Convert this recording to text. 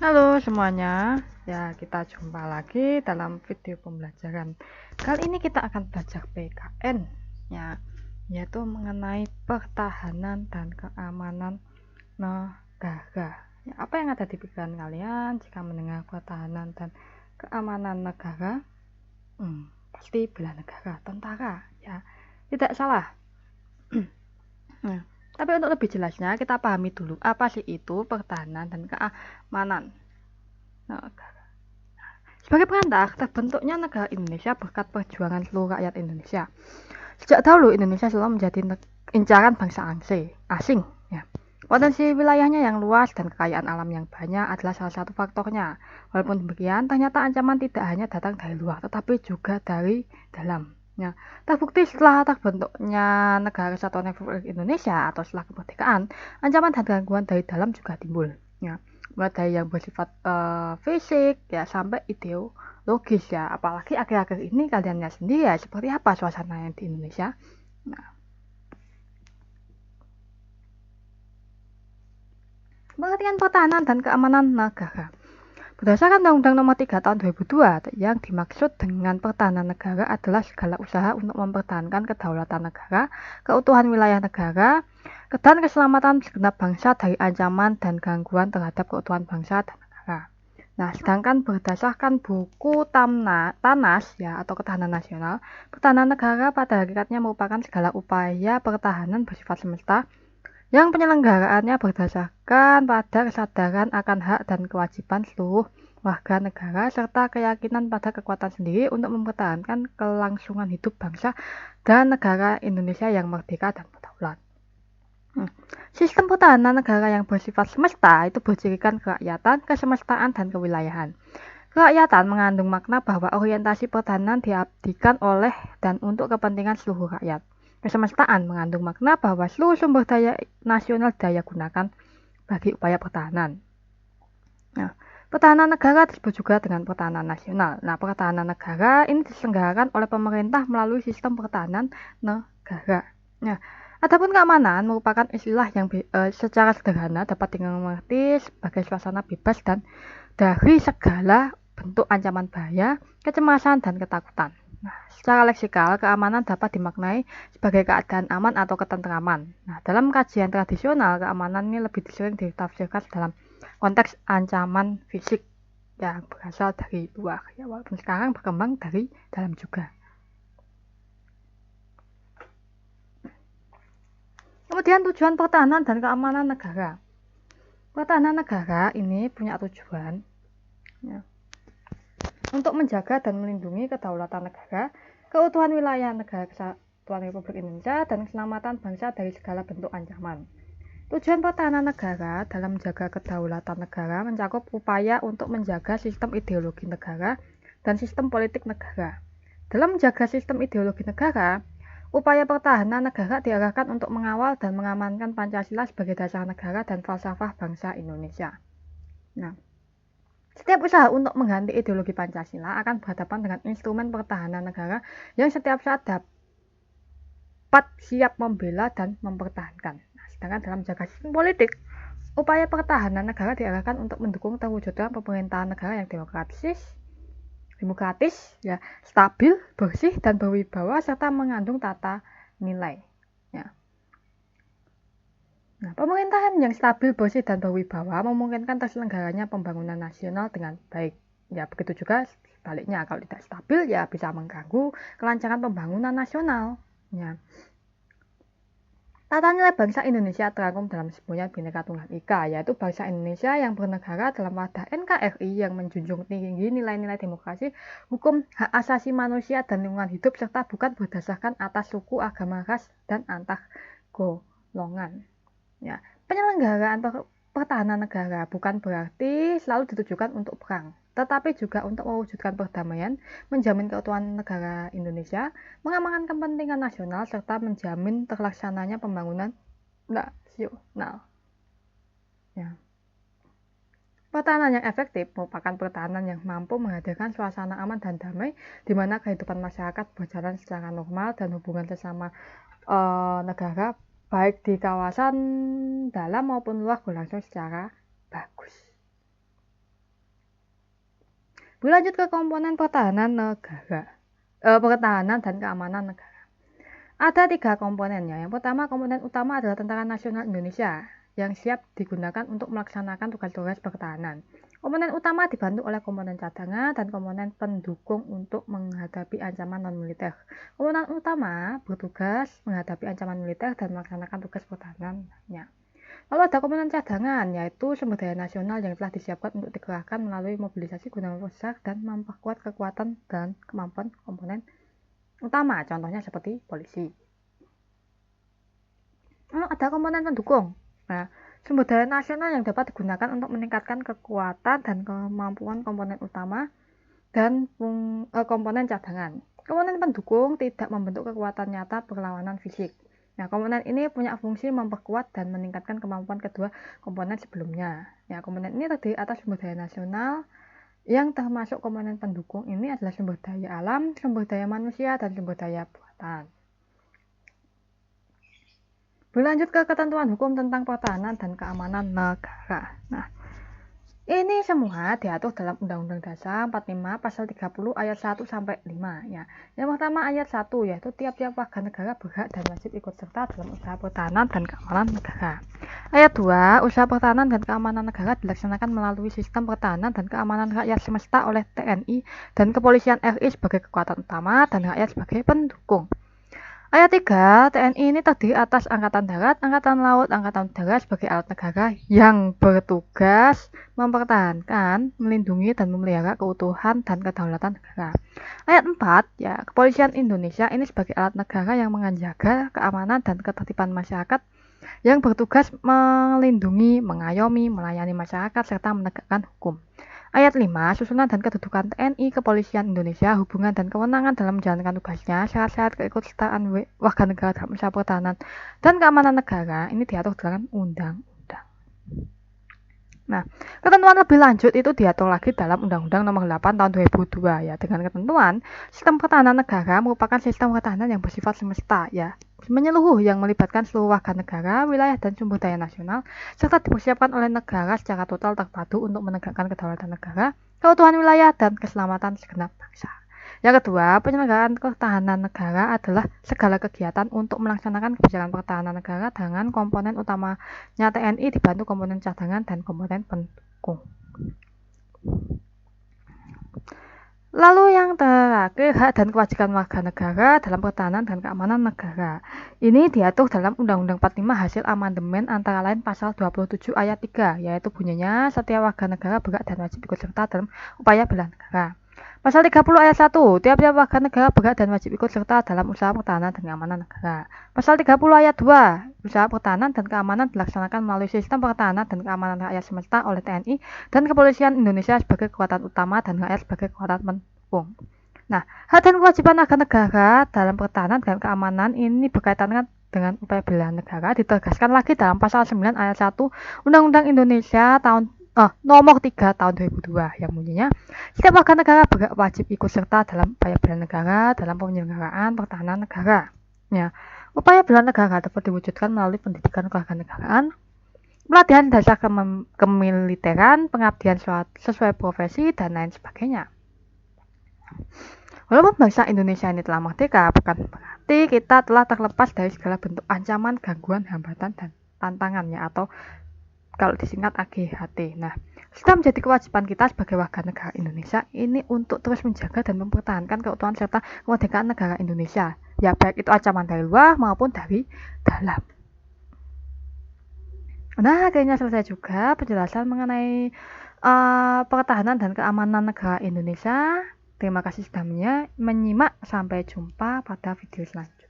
Halo semuanya, ya kita jumpa lagi dalam video pembelajaran. Kali ini kita akan belajar PKN, ya, yaitu mengenai pertahanan dan keamanan negara. Ya, apa yang ada di pikiran kalian jika mendengar pertahanan dan keamanan negara? Pasti bela negara, tentara, ya, tidak salah. Nah, tapi untuk lebih jelasnya kita pahami dulu apa sih itu pertahanan dan keamanan negara. Sebagai perantara, terbentuknya negara Indonesia berkat perjuangan seluruh rakyat Indonesia. Sejak dahulu Indonesia selalu menjadi incaran bangsa asing. Ya. Potensi wilayahnya yang luas dan kekayaan alam yang banyak adalah salah satu faktornya. Walaupun demikian, ternyata ancaman tidak hanya datang dari luar, tetapi juga dari dalam. Ya. Terbukti setelah terbentuknya Negara Kesatuan Republik Indonesia atau setelah kemerdekaan, ancaman dan gangguan dari dalam juga timbul. Ya. Mulai dari yang bersifat fisik ya sampai ideologis ya. Apalagi akhir-akhir ini kalian lihat sendiri ya seperti apa suasananya di Indonesia. Nah, pengertian pertahanan dan keamanan negara. Berdasarkan Undang-Undang Nomor 3 Tahun 2002, yang dimaksud dengan pertahanan negara adalah segala usaha untuk mempertahankan kedaulatan negara, keutuhan wilayah negara, dan keselamatan segenap bangsa dari ancaman dan gangguan terhadap keutuhan bangsa dan negara. Nah, sedangkan berdasarkan buku TANAS ya atau Ketahanan Nasional, pertahanan negara pada hakikatnya merupakan segala upaya pertahanan bersifat semesta yang penyelenggaraannya berdasarkan pada kesadaran akan hak dan kewajiban seluruh warga negara serta keyakinan pada kekuatan sendiri untuk mempertahankan kelangsungan hidup bangsa dan negara Indonesia yang merdeka dan berdaulat. Sistem pertahanan negara yang bersifat semesta itu bercirikan kerakyatan, kesemestaan, dan kewilayahan. Kerakyatan mengandung makna bahwa orientasi pertahanan diabdikan oleh dan untuk kepentingan seluruh rakyat. Kesemestaan mengandung makna bahwa seluruh sumber daya nasional daya gunakan bagi upaya pertahanan. Nah, pertahanan negara disebut juga dengan pertahanan nasional. Nah, pertahanan negara ini diselenggarakan oleh pemerintah melalui sistem pertahanan negara. Nah, adapun keamanan merupakan istilah yang secara sederhana dapat dimengerti sebagai suasana bebas dan dari segala bentuk ancaman bahaya, kecemasan, dan ketakutan. Nah, secara leksikal, keamanan dapat dimaknai sebagai keadaan aman atau ketentraman. Nah, dalam kajian tradisional, keamanan ini lebih sering ditafsirkan dalam konteks ancaman fisik yang berasal dari luar. Ya, walaupun sekarang berkembang dari dalam juga. Kemudian tujuan pertahanan dan keamanan negara. Pertahanan negara ini punya tujuan ya, untuk menjaga dan melindungi kedaulatan negara, keutuhan wilayah negara Kesatuan Republik Indonesia, dan keselamatan bangsa dari segala bentuk ancaman. Tujuan pertahanan negara dalam menjaga kedaulatan negara mencakup upaya untuk menjaga sistem ideologi negara dan sistem politik negara. Dalam menjaga sistem ideologi negara, upaya pertahanan negara diarahkan untuk mengawal dan mengamankan Pancasila sebagai dasar negara dan falsafah bangsa Indonesia. Nah, setiap usaha untuk mengganti ideologi Pancasila akan berhadapan dengan instrumen pertahanan negara yang setiap saat dapat siap membela dan mempertahankan. Nah, sedangkan dalam menjaga sistem politik, upaya pertahanan negara diarahkan untuk mendukung terwujudnya pemerintahan negara yang demokratis, ya, stabil, bersih, dan berwibawa serta mengandung tata nilai. Ya. Nah, pemerintahan yang stabil, bersih, dan berwibawa memungkinkan terselenggaranya pembangunan nasional dengan baik. Ya, begitu juga sebaliknya, kalau tidak stabil ya bisa mengganggu kelancaran pembangunan nasional. Ya. Tata nilai bangsa Indonesia terangkum dalam sebuah Bhinneka Tunggal Ika, yaitu bangsa Indonesia yang bernegara dalam wadah NKRI yang menjunjung tinggi nilai-nilai demokrasi, hukum, hak asasi manusia, dan lingkungan hidup, serta bukan berdasarkan atas suku, agama, ras, dan antar golongan. Ya, penyelenggaraan pertahanan negara bukan berarti selalu ditujukan untuk perang, tetapi juga untuk mewujudkan perdamaian, menjamin keutuhan negara Indonesia, mengamankan kepentingan nasional, serta menjamin terlaksananya pembangunan nasional. Ya. Pertahanan yang efektif merupakan pertahanan yang mampu menghadirkan suasana aman dan damai, di mana kehidupan masyarakat berjalan secara normal dan hubungan sesama negara baik di kawasan dalam maupun luar berlangsung secara bagus. Berlanjut ke komponen pertahanan negara. Pertahanan dan keamanan negara. Ada 3 komponennya. Yang pertama, komponen utama adalah Tentara Nasional Indonesia yang siap digunakan untuk melaksanakan tugas-tugas pertahanan. Komponen utama dibantu oleh komponen cadangan dan komponen pendukung untuk menghadapi ancaman non-militer. Komponen utama bertugas menghadapi ancaman militer dan melaksanakan tugas pertahanannya. Lalu ada komponen cadangan, yaitu sumber daya nasional yang telah disiapkan untuk dikerahkan melalui mobilisasi guna memperbesar dan memperkuat kekuatan dan kemampuan komponen utama, contohnya seperti polisi. Lalu ada komponen pendukung. Nah, sumber daya nasional yang dapat digunakan untuk meningkatkan kekuatan dan kemampuan komponen utama dan komponen cadangan. Komponen pendukung tidak membentuk kekuatan nyata perlawanan fisik. Nah, komponen ini punya fungsi memperkuat dan meningkatkan kemampuan kedua komponen sebelumnya. Ya, komponen ini terdiri atas sumber daya nasional yang termasuk komponen pendukung ini adalah sumber daya alam, sumber daya manusia, dan sumber daya buatan. Berlanjut ke ketentuan hukum tentang pertahanan dan keamanan negara. Nah, ini semua diatur dalam Undang-Undang Dasar 45 Pasal 30 ayat 1 sampai 5 ya. Yang pertama ayat 1 yaitu tiap-tiap warga negara berhak dan wajib ikut serta dalam usaha pertahanan dan keamanan negara. Ayat 2, usaha pertahanan dan keamanan negara dilaksanakan melalui sistem pertahanan dan keamanan rakyat semesta oleh TNI dan Kepolisian RI sebagai kekuatan utama dan rakyat sebagai pendukung. Ayat 3, TNI ini terdiri atas Angkatan Darat, Angkatan Laut, Angkatan Udara sebagai alat negara yang bertugas mempertahankan, melindungi, dan memelihara keutuhan dan kedaulatan negara. Ayat 4, ya, Kepolisian Indonesia ini sebagai alat negara yang menjaga keamanan dan ketertiban masyarakat yang bertugas melindungi, mengayomi, melayani masyarakat, serta menegakkan hukum. Ayat 5, susunan dan kedudukan TNI, Kepolisian Indonesia, hubungan dan kewenangan dalam menjalankan tugasnya, syarat-syarat keikutsertaan warga negara dalam usaha pertahanan dan keamanan negara, ini diatur dalam undang-undang. Nah, ketentuan lebih lanjut itu diatur lagi dalam Undang-Undang Nomor 8 Tahun 2002 ya. Dengan ketentuan, sistem pertahanan negara merupakan sistem pertahanan yang bersifat semesta ya, menyeluruh yang melibatkan seluruh warga negara, wilayah dan sumber daya nasional, serta dipersiapkan oleh negara secara total terpadu untuk menegakkan kedaulatan negara, keutuhan wilayah, dan keselamatan segenap bangsa. Yang kedua, penyelenggaraan pertahanan negara adalah segala kegiatan untuk melaksanakan kebijakan pertahanan negara dengan komponen utamanya TNI dibantu komponen cadangan dan komponen pendukung. Lalu yang terakhir, hak dan kewajiban warga negara dalam pertahanan dan keamanan negara. Ini diatur dalam Undang-Undang 45 hasil amandemen antara lain pasal 27 ayat 3, yaitu bunyinya setiap warga negara berhak dan wajib ikut serta dalam upaya bela negara. Pasal 30 ayat 1, tiap-tiap warga negara berhak dan wajib ikut serta dalam usaha pertahanan dan keamanan negara. Pasal 30 ayat 2, usaha pertahanan dan keamanan dilaksanakan melalui sistem pertahanan dan keamanan rakyat semesta oleh TNI dan Kepolisian Indonesia sebagai kekuatan utama dan rakyat sebagai kekuatan pendukung. Nah, hak dan kewajiban warga negara dalam pertahanan dan keamanan ini berkaitan dengan upaya bela negara ditegaskan lagi dalam pasal 9 ayat 1 Undang-Undang Indonesia Nomor 3 Tahun 2002 yang bunyinya setiap warga negara wajib ikut serta dalam upaya bela negara dalam penyelenggaraan pertahanan negara. Ya, upaya bela negara dapat diwujudkan melalui pendidikan kewarganegaraan, pelatihan dasar kemiliteran, pengabdian sesuai profesi, dan lain sebagainya. Walaupun bangsa Indonesia ini telah merdeka, bukan berarti kita telah terlepas dari segala bentuk ancaman, gangguan, hambatan, dan tantangannya atau kalau disingkat AGHT. Nah, sudah menjadi kewajiban kita sebagai warga negara Indonesia ini untuk terus menjaga dan mempertahankan keutuhan serta kemerdekaan negara Indonesia. Ya, baik itu ancaman dari luar maupun dari dalam. Nah, akhirnya selesai juga penjelasan mengenai pertahanan dan keamanan negara Indonesia. Terima kasih sudah menyimak. Sampai jumpa pada video selanjutnya.